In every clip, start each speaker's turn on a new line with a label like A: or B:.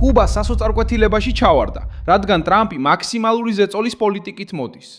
A: კუბა სასოწარკვეთილებაში ჩავარდა, რადგან ტრამპი მაქსიმალური ზეწოლის პოლიტიკით მოდის.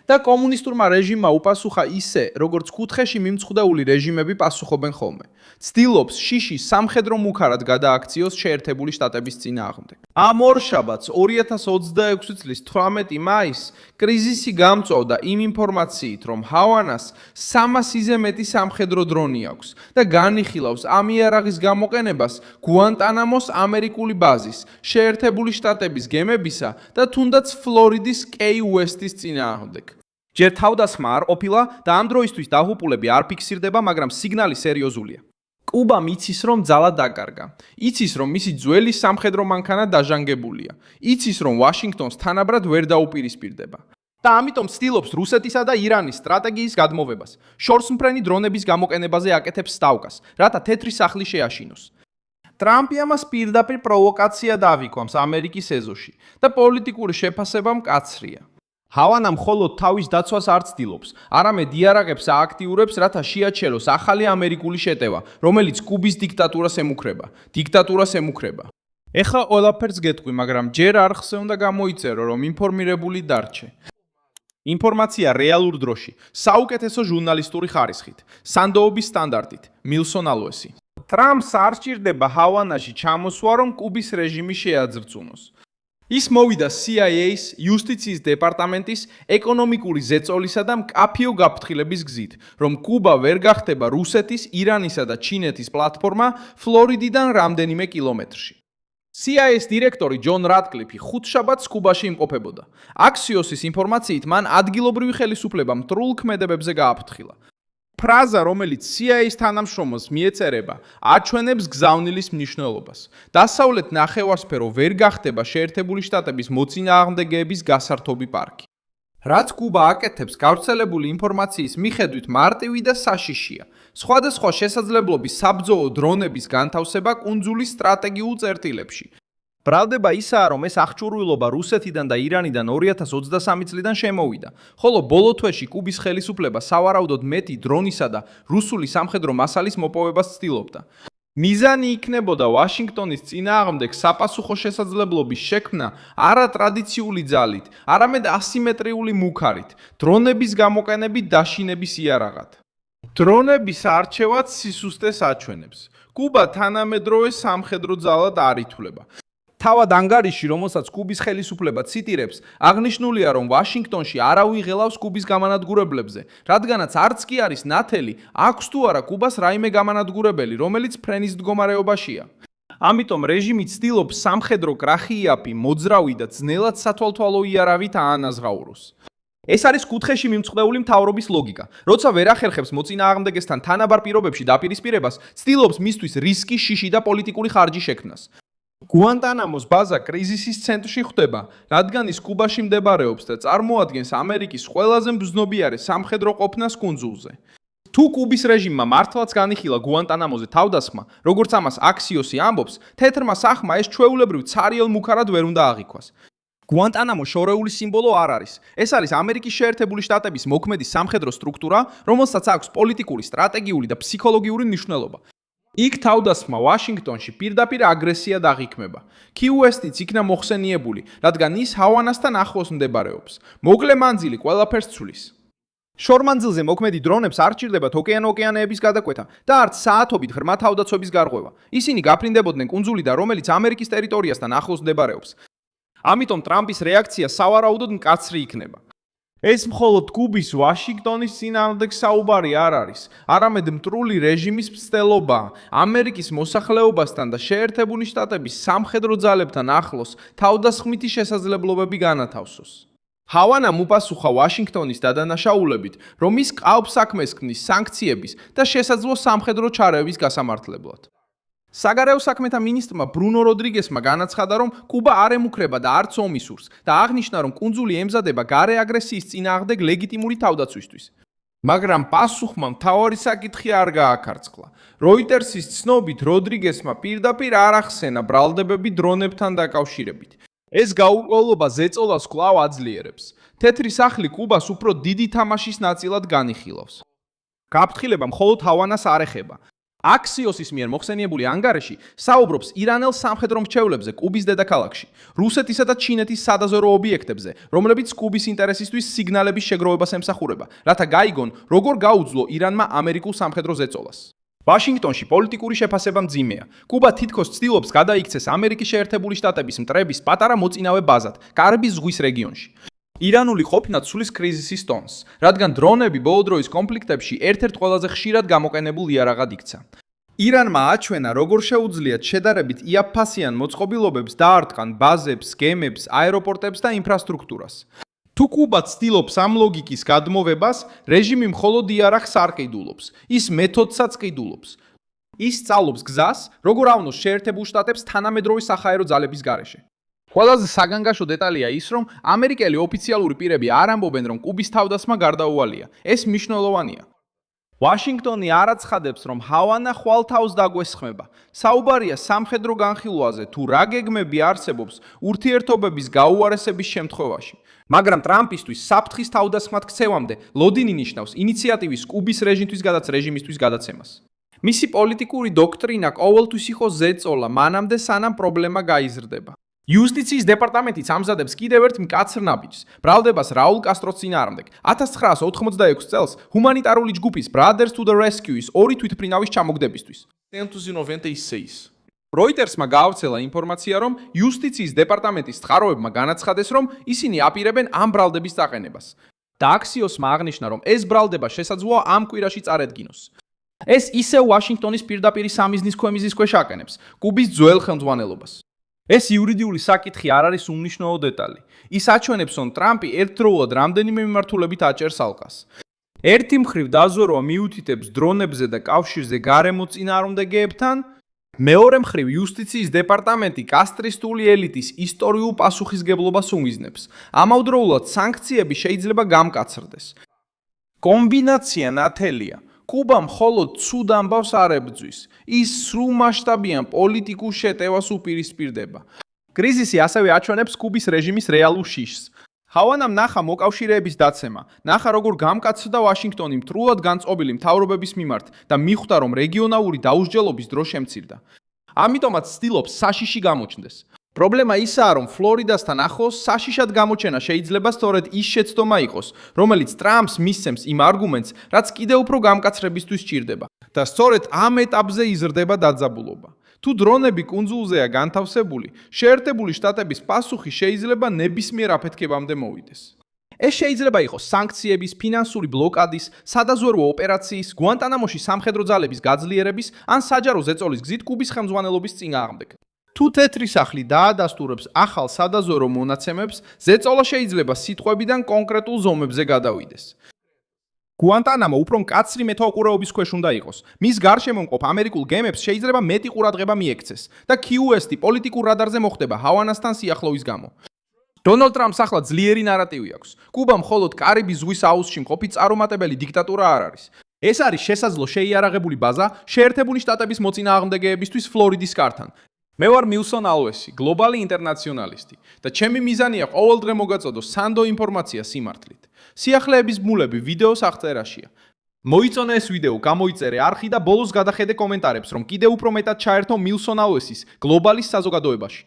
A: და კომუნისტურმა რეჟიმმა უპასუხა ისე, როგორც კუთხეში მიმცხდეული რეჟიმები პასუხობენ ხოლმე. ცდილობს შიშის სამხედრო მუქარად გადააქციოს შეერთებული შტატების წინააღმდეგ. ამ ორშაბათს 2026 წლის 18 მაისს კრიზისი გამწვავდა იმ ინფორმაციით, რომ ჰავანას 300-ზე მეტი სამხედრო დრონი აქვს და განიხილავს ამ იარაღის გამოყენებას გუანტანამოს ამერიკული ბაზის, შეერთებული შტატების გემებისა და თუნდაც ფლორიდის კეი უესტის წინააღმდეგ. ჯერ თავდასხმა არ ყოფილა და ამ დროისთვის დაღუპულები არ ფიქსირდება, მაგრამ სიგნალი სერიოზულია. კუბამ იცის, რომ ძალა დაკარგა. იცის, რომ მისი ძველი სამხედრო მანქანა დაჟანგებულია. იცის, რომ ვაშინგტონს თანაბრად ვერ დაუპირისპირდება. და ამიტომ ცდილობს რუსეთისა და ირანის სტრატეგიის გადმოვებას. შორსმფრენი დრონების გამოყენებაზე აკეთებს სტავკას, რათა თეთრი სახლი შეაშინოს. ტრამპი ამას პირდაპირ პროვოკაციად ავიქვამს ამერიკის ეზოში და პოლიტიკური შეფასება მკაცრია. ჰავანა მხოლოდ თავის დაცვას არ ცდილობს, არამედ იარაღებს ააქტიურებს, რათა შეაჩეროს ახალი ამერიკული შეტევა, რომელიც კუბის დიქტატურას ემუქრება. ეხლა ყველაფერს გეტყვი, მაგრამ ჯერ არხზე უნდა გამოიწერო, რომ ინფორმირებული დარჩე. ინფორმაცია რეალურ დროში, საუკეთესო ჟურნალისტური ხარისხით, სანდოობის სტანდარტით, მილსონ ალოესი. ტრამპს არ სჭირდება ჰავანაში ჩამოსვა, რომ კუბის რეჟიმი შეაძრწუნოს. ის მოვიდა CIA-ის, იუსტიციის დეპარტამენტის, ეკონომიკური ზეწოლისა და მკაფიო გაფრთხილების გზით, რომ კუბა ვერ გახდება რუსეთის, ირანისა და ჩინეთის პლატფორმა ფლორიდიდან რამდენიმე კილომეტრში. CIA-ის დირექტორი ჯონ რატკლიფი ხუთშაბათს კუბაში იმყოფებოდა. აქსიოსის ინფორმაციით მან ადგილობრივი ხელისუფლება მტრულ ქმედებებზე გააფრთხილა. ფრაზა, რომელიც CIA-ის თანამშრომელს მიეწერება, აჩვენებს გზავნილის მნიშვნელობას. დასავლეთ ნახევარსფერო ვერ გახდება შეერთებული შტატების მოწინააღმდეგეების გასართობი პარკი. რაც კუბა აკეთებს, გავრცელებული ინფორმაციის მიხედვით მარტივი და საშიშია. სხვადასხვა შესაძლებლობის საბრძოლო დრონების განთავსება კუნძულის სტრატეგიულ წერტილებში. ბრალდება ისაა, რომ ეს აღჭურვილობა რუსეთიდან და ირანიდან 2023 წლიდან შემოვიდა, ხოლო ბოლო თვეში კუბის ხელისუფლება სავარაუდოდ მეტი დრონისა და რუსული სამხედრო მასალის მოპოვებას ცდილობდა. მიზანი იქნებოდა ვაშინგტონის წინააღმდეგ საპასუხო შესაძლებლობის შექმნა არატრადიციული ძალით, არამედ ასიმეტრიული მუქარით, დრონების გამოყენებით დაშინების იარაღად. დრონების არჩევაც სისუსტეს აჩვენებს. კუბა თანამედროვე სამხედრო ძალად არ ითვლება. თავად ანგარიში, რომელსაც კუბის ხელისუფლება ციტირებს, აღნიშნულია, რომ ვაშინგტონში არავინ ღელავს კუბის გამანადგურებლებზე, რადგანაც არც კი არის ნათელი, აქვს თუ არა კუბას რაიმე გამანადგურებელი, რომელიც ფრენის მდგომარეობაშია. ამიტომ რეჟიმი ცდილობს სამხედრო კრახიაპი, მოძრავი და ძნელად სათვალთვალო იარავით აანაზღაუროს. ეს არის კუთხეში მიმწყდეული მთავრობის ლოგიკა. როცა ვერ ახერხებს მოწინააღმდეგესთან თანაბარ პირობებში დაპირისპირებას, ცდილობს მისთვის რისკი, შიში და პოლიტიკური ხარჯი შექმნას. გუანტანამოს ბაზა კრიზისის ცენტრში ხვდება, რადგან ის კუბაში მდებარეობს და წარმოადგენს ამერიკის ყველაზე მბრძნობიარე სამხედრო ყოფნას კუნძულზე. თუ კუბის რეჟიმმა მართლაც განიხილა გუანტანამოზე თავდასხმა, როგორც ამას აქსიოსი ამბობს, თეთრმა სახმა ეს ჩვეულებრივ ცარიელ მუქარად ვერ უნდა აღიქვას. გუანტანამო შორეული სიმბოლო არ არის. ეს არის ამერიკის შეერთებული შტატების მოქმედი სამხედრო სტრუქტურა, რომელსაც აქვს პოლიტიკური, სტრატეგიული და ფსიქოლოგიური მნიშვნელობა. იქ თავდასხმა ვაშინგტონში პირდაპირ აგრესიად აღიქმება. კი უესტიც იქნა მოხსენიებული, რადგან ის ჰავანასთან ახლოს მდებარეობს. მოკლე მანძილი ყველაფერს ცვლის. შორმანძილზე მოქმედი დრონებს არ სჭირდებათ ოკეანეების გადაკვეთა და არც საათობით ღრმა თავდაცვების გარღვევა. ისინი გაფრინდებოდნენ კუნძულიდან, რომელიც ამერიკის ტერიტორიასთან ახლოს მდებარეობს. ამიტომ ტრამპის რეაქცია სავარაუდოდ მკაცრი იქნება. ეს მხოლოდ კუბის ვაშინგტონის წინააღმდეგ საუბარი არ არის, არამედ მტრული რეჟიმის მცდელობაა, ამერიკის მოსახლეობასთან და შეერთებული შტატების სამხედრო ძალებთან ახლოს თავდასხმითი შესაძლებლობები განათავსოს. ჰავანამ უპასუხა ვაშინგტონის დადანაშაულებით, რომ ის ყალბ საქმეს ქმნის სანქციების და შესაძლო სამხედრო ჩარევის გასამართლებლად. საგარეო საქმეთა მინისტრმა ბრუნო როდრიგესმა განაცხადა, რომ კუბა არ ემუქრება და არც ომისურს და აღნიშნა, რომ კუნძული ემზადება გარე აგრესიის წინააღმდეგ ლეგიტიმური თავდაცვისთვის. მაგრამ პასუხმა მთავარი საკითხი არ გააქარწყლა. როიტერსის ცნობით როდრიგესმა პირდაპირ არ ახსენა ბრალდებები დრონებთან დაკავშირებით. ეს გაურკვევლობა ზეწოლას კვლავ აძლიერებს. თეთრი სახლი კუბას უფრო დიდი თამაშის ნაწილად განიხილავს. გაფრთხილება მხოლოდ ჰავანას არ ეხება. აქსიოსის მიერ მოხსენიებული ანგარიში საუბრობს ირანელ სამხედრო მრჩევლებზე კუბის დედაქალაქში, რუსეთისა და ჩინეთის სადაზვერვო ობიექტებზე, რომლებიც კუბის ინტერესისთვის სიგნალების შეგროვებას ემსახურება, რათა გაიგონ, როგორ გაუძლო ირანმა ამერიკულ სამხედრო ზეწოლას. ვაშინგტონში პოლიტიკური შეფასება მძიმეა. კუბა თითქოს ცდილობს გადაიქცეს ამერიკის შეერთებული შტატების მტრების პატარა მოწინავე ბაზად, კარიბის ზღვის რეგიონში. ირანული ყოფნა ცვლის კრიზისის ტონს, რადგან დრონები ბოლო დროის კონფლიქტებში ერთ-ერთ ყველაზე ხშირად გამოყენებულ იარაღად იქცა. ირანმა აჩვენა, როგორ შეუძლიათ შედარებით იაფფასიან მოწყობილობებს დაარტყან ბაზებს, გემებს, აეროპორტებს და ინფრასტრუქტურას. თუ კუბა ცდილობს ამ ლოგიკის გადმოვებას, რეჟიმი მხოლოდ იარაღს არ ყიდულობს, ის მეთოდსაც ყიდულობს. ის სწავლობს გზას, როგორ ავნოს შეერთებულ შტატებს თანამედროვე საჰაერო ძალების გარეშე. ყველაზე საგანგაშო დეტალია ის, რომ ამერიკელი ოფიციალური პირები არ ამბობენ, რომ კუბის თავდასხმა გარდაუვალია. ეს მნიშვნელოვანია. ვაშინგტონი არ აცხადებს, რომ ჰავანა ხვალთავს დაგვესხმება. საუბარია სამხედრო განხილვაზე, თუ რა გეგმები არსებობს ურთიერთობების გაუარესების შემთხვევაში. მაგრამ ტრამპისთვის საფრთხის თავდასხმად ქცევამდე ლოდინი ნიშნავს ინიციატივის კუბის რეჟიმთვის რეჟიმისთვის გადაცემას. მისი პოლიტიკური დოქტრინა ყოველთვის იყო ზეწოლა, მანამდე სანამ პრობლემა გაიზრდება. იუსტიციის დეპარტამენტიც ამზადებს კიდევ ერთ მკაცრ ნაბიჯს, ბრალდებას რაულ კასტროს წინააღმდეგ. 1986 წელს ჰუმანიტარული ჯგუფის Brothers to the Rescue-ის ორი თვითმფრინავის ჩამოგდებისთვის. Reuters-მა გაავრცელა ინფორმაცია, რომ იუსტიციის დეპარტამენტის წყაროებმა განაცხადეს, რომ ისინი აპირებენ ამ ბრალდების წაყენებას. და აქსიოსმა აღნიშნა, რომ ეს ბრალდება შესაძლოა ამ კვირაში წარედგინოს. ეს ისევ ვაშინგტონის პირდაპირი სამიზნის ქვემიზის ქვეშ აყენებს კუბის ძველ ხელმძღვანელობას. ეს იურიდიული საკითხი არ არის უმნიშვნელო დეტალი. ის აჩვენებს, რომ ტრამპი ერთდროულად რამდენიმე მიმართულებით აჭერს ალყას. ერთი მხრივ დაზვერვა მიუთითებს დრონებზე და კავშირზე გარემო წინააღმდეგეებთან, მეორე მხრივ იუსტიციის დეპარტამენტი კასტრისტული ელიტის ისტორიულ პასუხისგებლობას უმიზნებს. ამავდროულად სანქციები შეიძლება გამკაცრდეს. კომბინაცია ნათელია. კუბა მხოლოდ ცუდ ამბავს არ ებრძვის, ის სრულმასშტაბიან პოლიტიკურ შეტევას უპირისპირდება. კრიზისი ასევე აჩვენებს კუბის რეჟიმის რეალურ შიშს. ჰავანამ ნახა მოკავშირეების დაცემა, ნახა როგორ გამკაცრდა ვაშინგტონი მტრულად განწყობილი მთავრობების მიმართ და მიხვდა, რომ რეგიონალური დაუსჯელობის დრო შემცირდა. ამიტომაც ცდილობს საშიში გამოჩნდეს. პრობლემა ისაა, რომ ფლორიდასთან ახლოს საშიშად გამოჩენა შეიძლება სწორედ ის შეცდომა იყოს, რომელიც ტრამპს მისცემს იმ არგუმენტს, რაც კიდევ უფრო გამკაცრებისთვის სჭირდება. და სწორედ ამ ეტაპზე იზრდება დაძაბულობა. თუ დრონები კუნძულზეა განთავსებული, შეერთებული შტატების პასუხი შეიძლება ნებისმიერ აფეთქებამდე მოვიდეს. ეს შეიძლება იყოს სანქციების, ფინანსური ბლოკადის, სადაზვერვო ოპერაციის, გუანტანამოში სამხედრო ძალების გაძლიერების ან საჯარო ზეწოლის გზით კუბის ხელმძღვანელობის წინააღმდეგ. თუ თეთრი სახლი დაადასტურებს ახალ სადაზვერვო მონაცემებს, ზეწოლა შეიძლება სიტყვებიდან კონკრეტულ ზომებზე გადავიდეს. გუანტანამო უფრო მკაცრი მეთვალყურეობის ქვეშ უნდა იყოს. მის გარშემო მყოფ ამერიკულ გემებს შეიძლება მეტი ყურადღება მიექცეს და QST პოლიტიკურ რადარზე მოხდება ჰავანასთან სიახლოვის გამო. დონალდ ტრამპს ახლა ძლიერი ნარატივი აქვს. კუბა მხოლოდ კარიბის ზღვის აუზში მყოფი წარუმატებელი დიქტატურა არ არის. ეს არის შესაძლო შეიარაღებული ბაზა შეერთებული შტატების მოწინააღმდეგეებისთვის ფლორიდის კართან. მე ვარ მილსონ ალვესი, გლობალი ინტერნაციონალისტი და ჩემი მიზანია ყოველდღე მოგაწოდო სანდო ინფორმაცია სიმართლით. სიახლეების ბმულები ვიდეოს აღწერაშია. მოიწონე ეს ვიდეო, გამოიწერე არხი და ბოლოს გადახედე კომენტარებს, რომ კიდევ უფრო მეტად ჩაერთო მილსონ ალვესის გლობალის საზოგადოებაში.